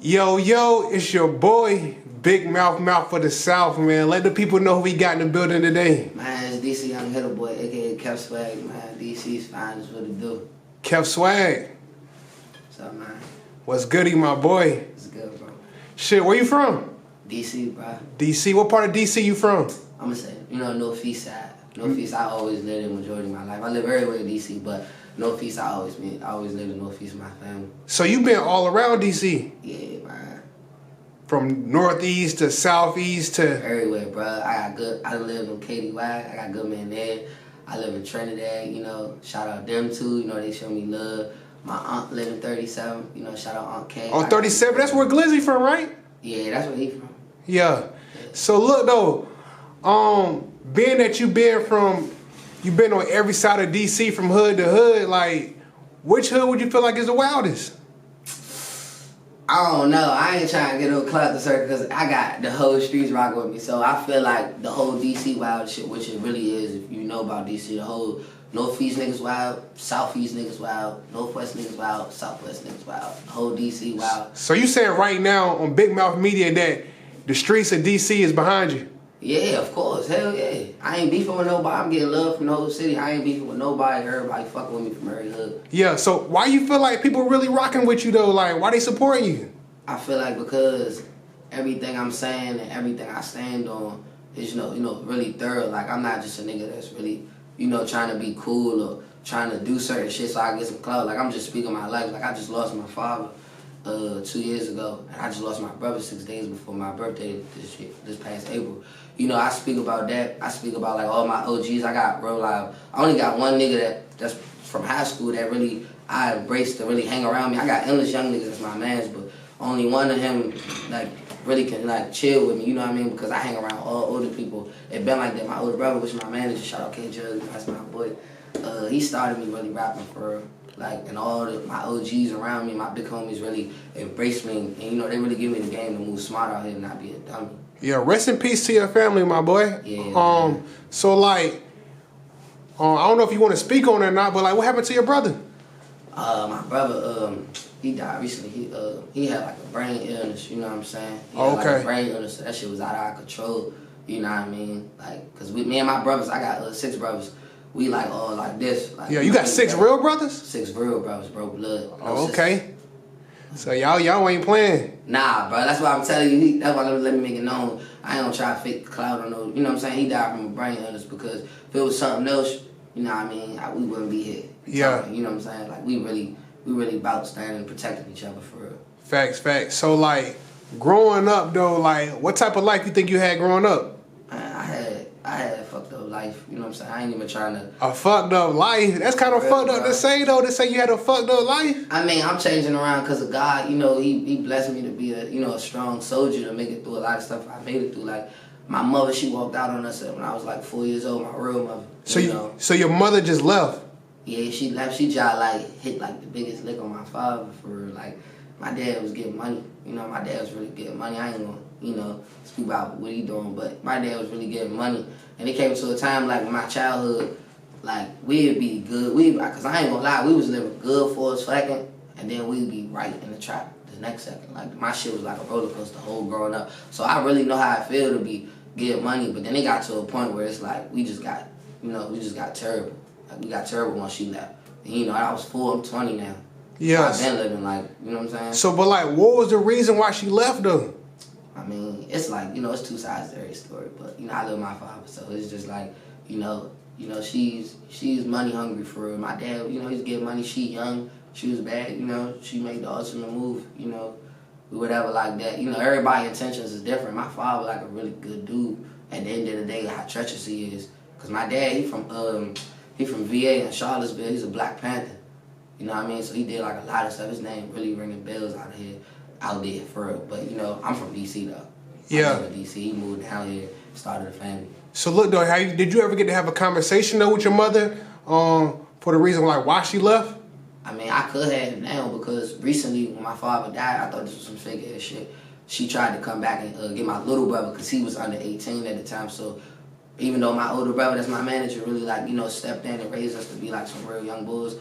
Yo, yo, it's your boy, Big Mouth for the South, man. Let the people know who we got in the building today. Man, it's DC Young Hitter Boy, aka Keph Swag, man. DC's fine, is what it do. Keph Swag. What's up, man? What's goody, my boy? It's good, bro. Shit, where you from? DC, bro. DC. What part of DC you from? I'm gonna say, Northeast side. Northeast, I always lived in the majority of my life. I live everywhere in DC, but Northeast, I always lived in Northeast with my family. So you been all around DC? Yeah, man. From Northeast to Southeast to... Everywhere, bro. I live in KDY. I got good men there. I live in Trinidad, shout out them too. They show me love. My aunt live in 37, shout out Aunt K. Oh, 37, that's where Glizzy from, right? Yeah, that's where he from. Yeah. So look though, being that you've been on every side of DC from hood to hood, like, which hood would you feel like is the wildest? I don't know. I ain't trying to get no clout to certain because I got the whole streets rocking with me. So I feel like the whole DC wild shit, which it really is, if you know about DC, the whole Northeast niggas wild, Southeast niggas wild, Northwest niggas wild, Southwest niggas wild, the whole DC wild. So you saying right now on Big Mouth Media that the streets of DC is behind you? Yeah, of course. Hell yeah. I ain't beefing with nobody. I'm getting love from the whole city. I ain't beefing with nobody. Everybody fucking with me from every hood. Yeah, so why you feel like people really rocking with you though? Like, why they supporting you? I feel like because everything I'm saying and everything I stand on is, really thorough. Like, I'm not just a nigga that's really, trying to be cool or trying to do certain shit so I can get some clout. Like, I'm just speaking my life. Like, I just lost my father 2 years ago, and I just lost my brother 6 days before my birthday this past April. I speak about that. I speak about, like, all my OGs. I got real live. I only got one nigga that's from high school that really I embraced to really hang around me. I got endless young niggas that's my mans, but only one of him, like, really can, like, chill with me, you know what I mean? Because I hang around all older people. It been like that. My older brother, which is my manager, shout out K Jug, that's my boy. He started me really rapping for real. Like, and all my OGs around me, my big homies really embraced me. And, they really give me the game to move smart out here and not be a dummy. Yeah, rest in peace to your family, my boy. Yeah. So, like, I don't know if you want to speak on it or not, but, like, what happened to your brother? My brother, he died recently. He had like a brain illness, you know what I'm saying? He had like a brain illness, so that shit was out of our control, you know what I mean? Like, cause me and my brothers, I got 6 brothers. We like all like this. Like, yeah, you got 6 real brothers? 6 real brothers, bro, blood. Oh, okay. So y'all ain't playing? Nah, bro. That's why I'm telling you. That's why let me make it known. I ain't gonna try to fake the cloud on no. You know what I'm saying? He died from a brain illness because if it was something else, you know what I mean, we wouldn't be here. Yeah. You know what I'm saying? Like we really about standing and protecting each other for real. Facts. So like, growing up though, like, what type of life you think you had growing up? I had a fucked up life, you know what I'm saying? I ain't even trying to... A fucked up life? That's kind of fucked up to say, though, to say you had a fucked up life. I mean, I'm changing around because of God, he blessed me to be a strong soldier to make it through a lot of stuff I made it through. Like, my mother, she walked out on us when I was like 4 years old, my real mother. So your mother just left? Yeah, she left. She just like hit like the biggest lick on my father for like, my dad was getting money. My dad was really getting money. I ain't gonna, speak about what he doing, but my dad was really getting money. And it came to a time like in my childhood, like we'd be good. Cause I ain't gonna lie, we was living good for a second, and then we'd be right in the trap the next second. Like my shit was like a roller coaster whole growing up. So I really know how I feel to be getting money, but then it got to a point where it's like we just got terrible. Like we got terrible when she left. And, I was 4, I'm 20 now. Yes. I've been living like, you know what I'm saying? So, but like, what was the reason why she left though? I mean, it's like, it's 2 sides to every story, but, I love my father, so it's just like, she's money hungry for real. My dad, he's getting money, she young, she was bad, she made the ultimate move, whatever like that. Everybody's intentions is different. My father like a really good dude. At the end of the day, how treacherous he is. Cause my dad, he from VA in Charlottesville, he's a Black Panther. You know what I mean? So he did like a lot of stuff. His name really ringing bells out there for real. But I'm from DC though. Yeah. I live in DC. He moved down here, started a family. So look though, did you ever get to have a conversation though with your mother for the reason like why she left? I mean, I could have it now because recently when my father died, I thought this was some fake ass shit. She tried to come back and get my little brother because he was under 18 at the time. So even though my older brother, that's my manager, really like, stepped in and raised us to be like some real young bulls,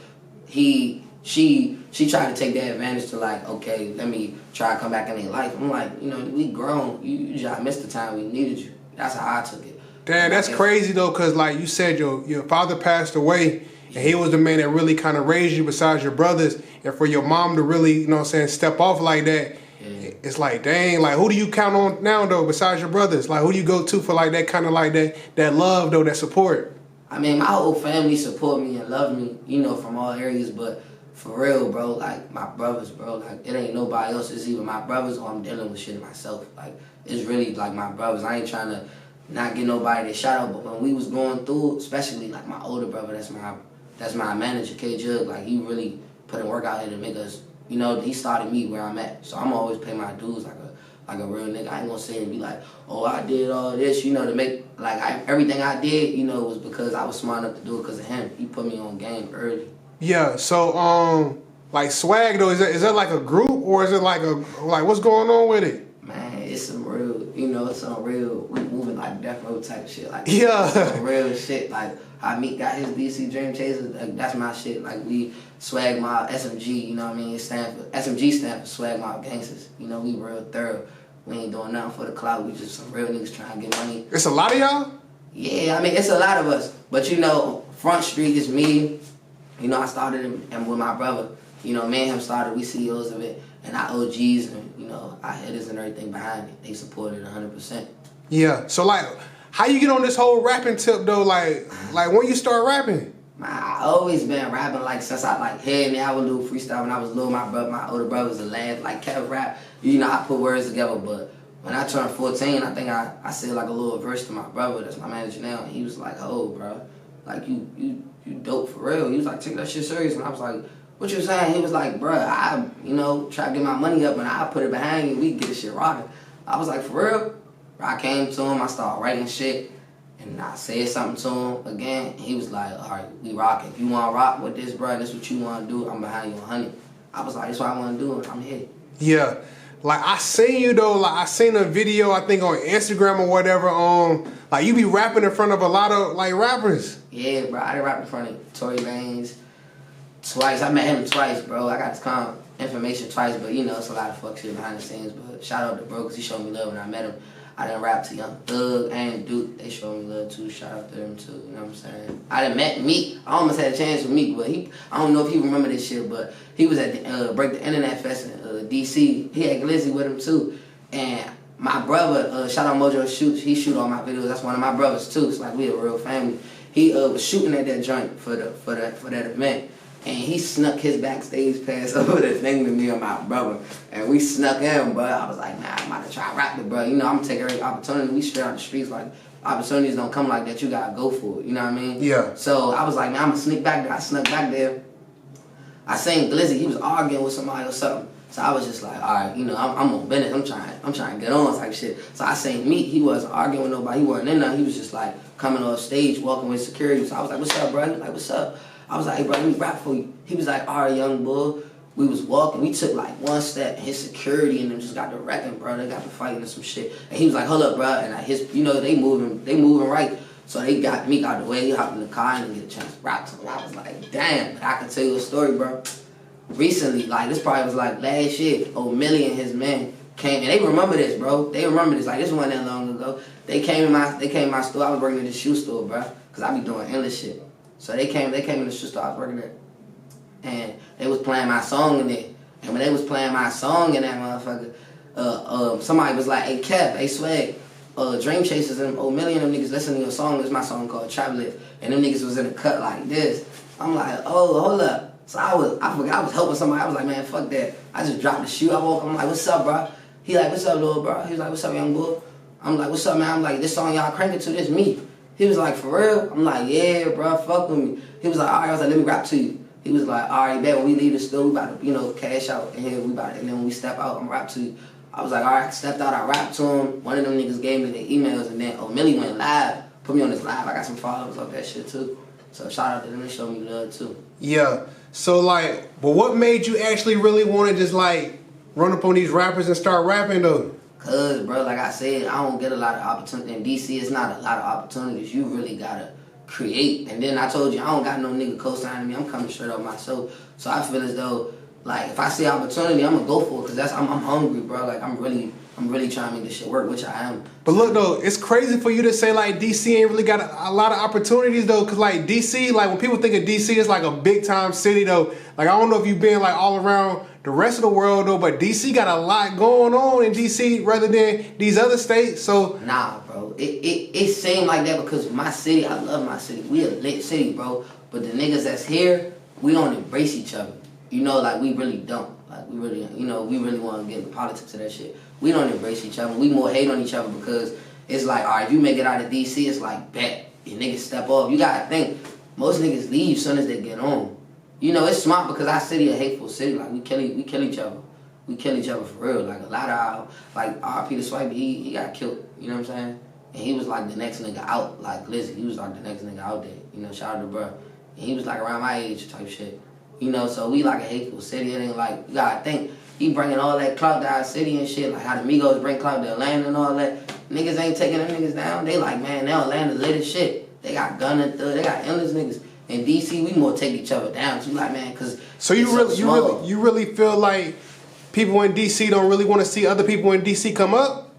he she tried to take that advantage to like, okay, let me try to come back in their life. I'm like, you know, we grown. You just missed the time we needed you. That's how I took it. Damn, that's crazy though, cause like you said, your father passed away, and he was the man that really kind of raised you besides your brothers, and for your mom to really, you know what I'm saying, step off like that, it's like, dang, like who do you count on now though besides your brothers? Like who do you go to for like that kind of like that love though, that support? I mean, my whole family support me and love me, you know, from all areas, but for real, bro, like my brothers, bro, like it ain't nobody else. It's either my brothers or I'm dealing with shit myself. Like it's really like my brothers. I ain't trying to not get nobody to shout out, but when we was going through, especially like my older brother, that's my manager, K Jug. Like he really put in work out here to make us, you know, he started me where I'm at. So I'm always pay my dues like a real nigga. I ain't gonna sit and be like, oh, I did all this, you know, to make like everything I did, you know, was because I was smart enough to do it because of him. He put me on game early. Yeah. So like Swag though, is that like a group or is it like what's going on with it? Man, it's some real, you know, it's some real, we moving like death row type shit. Like, yeah, some real shit. Like, how Meek got his DC Dream Chaser, like, that's my shit. Like, we Swag Mob, SMG, you know what I mean? SMG stand for Swag Mob Gangsters. You know, we real thorough. We ain't doing nothing for the clout. We just some real niggas trying to get money. It's a lot of y'all? Yeah, I mean, it's a lot of us. But, you know, Front Street is me. You know, I started and with my brother. You know, me and him started, we CEOs of it. And our OGs and, you know, our hitters and everything behind it, they supported 100%. Yeah. So, like, how you get on this whole rapping tip, though? Like when you start rapping? Man, I always been rapping, like, since I, like, hey, man, I would do freestyle when I was little. My older brother was a lanez, like, Keph rap. You know, I put words together, but when I turned 14, I think I said, like, a little verse to my brother, that's my manager now, and he was like, oh, bro, like, you dope for real. He was like, take that shit serious, and I was like, what you saying? He was like, bruh, I, you know, try to get my money up and I put it behind you, we can get this shit rocking. I was like, for real? I came to him, I started writing shit, and I said something to him again, and he was like, all right, we rocking. If you want to rock with this, bruh, this what you want to do, I'm behind you 100. I was like, that's what I want to do, and I'm here. Yeah. Like, I seen you, though, like, I seen a video, I think, on Instagram or whatever, like, you be rapping in front of a lot of, like, rappers. Yeah, bro, I done rap in front of Tory Lanez twice. I met him twice, bro. I got his information twice, but, you know, it's a lot of fuck shit behind the scenes, but shout out to bro, because he showed me love when I met him. I done rap to Young Thug and Duke. They showed me love, too. Shout out to them, too. You know what I'm saying? I done met Meek. I almost had a chance with Meek, but I don't know if he remember this shit, but he was at the Break the Internet Fest in D.C. He had Glizzy with him, too. And my brother, shout out Mojo Shoots, he shoot all my videos. That's one of my brothers, too. It's like we a real family. He was shooting at that joint for that event. And he snuck his backstage pass over the thing to me and my brother. And we snuck in, but I was like, nah, I'm about to try to rap it, bro. You know, I'm gonna take every opportunity. We straight on the streets, like, opportunities don't come like that. You gotta go for it, you know what I mean? Yeah. So I was like, man, I'm gonna sneak back there. I snuck back there. I seen Glizzy, he was arguing with somebody or something. So I was just like, all right, you know, I'm on business. I'm trying to get on type shit. So I seen Meek, he wasn't arguing with nobody. He wasn't in there. He was just like coming off stage, walking with security. So I was like, what's up, bro? He was like, what's up? I was like, hey, bro, let me rap for you. He was like, all right, young bull. We was walking. We took like one step, and his security and them just got to wrecking, bro. They got to fighting and some shit. And he was like, hold up, bro. And his, you know, they moving right. So they got me out the way. He hopped in the car and didn't get a chance to rap to him. I was like, damn, I can tell you a story, bro. Recently, like, this probably was like last year, O'Milly and his men came, and they remember this, bro. They remember this. Like, this wasn't that long ago. They came in my store. I was working at the shoe store, bro, because I be doing endless shit. So they came in the shoe store I was working at, and they was playing my song in it. And when they was playing my song in that motherfucker, somebody was like, hey, Keph, hey, Swag, Dream Chasers and O'Milly and them niggas listening to your song. This is my song called Travel It. And them niggas was in the cut like this. I'm like, oh, hold up. So I forgot I was helping somebody. I was like, man, fuck that. I just dropped the shoe. I woke up. I'm like, what's up, bro? He like, what's up, little bro? He was like, what's up, young boy? I'm like, what's up, man? I'm like, this song y'all cranking to, this me. He was like, for real? I'm like, yeah, bro, fuck with me. He was like, all right. I was like, let me rap to you. He was like, all right, bet when we leave the store, we about to, you know, cash out. And here we about to, and then when we step out, I'm rap to you. I was like, all right, I stepped out, I rapped to him. One of them niggas gave me the emails, and then O'Milly went live, put me on this live. I got some followers of that shit too. So shout out to them, they showed me love too. Yeah. So like, but what made you actually really want to just like run up on these rappers and start rapping though? Cause, bro, like I said, I don't get a lot of opportunity. In DC, it's not a lot of opportunities. You really gotta create. And then I told you, I don't got no nigga co-signing me. I'm coming straight up myself. So I feel as though, like, if I see opportunity, I'm gonna go for it. Cause I'm hungry, bro. Like, I'm really trying to make this shit work, which I am. But look though, it's crazy for you to say like DC ain't really got a lot of opportunities though, cause like DC, like when people think of DC, it's like a big time city though. Like I don't know if you've been like all around the rest of the world though, but DC got a lot going on in DC rather than these other states. So nah, bro, it seemed like that because my city, I love my city. We a lit city, bro. But the niggas that's here, we don't embrace each other. You know, like we really don't. Like we really, you know, we really want to get into politics of that shit. We don't embrace each other. We more hate on each other because it's like, all right, if you make it out of DC, it's like, bet. Your niggas step off. You gotta think, most niggas leave soon as they get on. You know, it's smart because our city a hateful city. Like, we kill each other. We kill each other for real. Like, a lot of our, like, Keph Swag, he got killed. You know what I'm saying? And he was like the next nigga out, like Glizzy. He was like the next nigga out there. You know, shout out to bro. And he was like around my age type shit. You know, so we like a hateful city. It ain't like, you gotta think, he bringing all that clout to our city and shit, like how the Migos bring clout to Atlanta and all that. Niggas ain't taking them niggas down. They like, man, now Atlanta lit as shit. They got gun and thug, they got endless niggas. In DC, we more take each other down. So you like, man, cause so you really feel like people in DC don't really want to see other people in DC come up?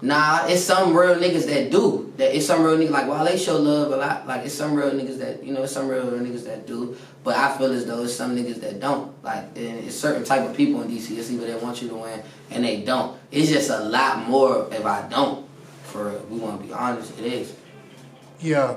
Nah, it's some real niggas that do. It's some real niggas, like, while they show love a lot, like, it's some real niggas that, you know, it's some real niggas that do. But I feel as though it's some niggas that don't. Like, it's certain type of people in DC, it's either they want you to win and they don't. It's just a lot more if I don't. For real, we want to be honest, it is. Yeah.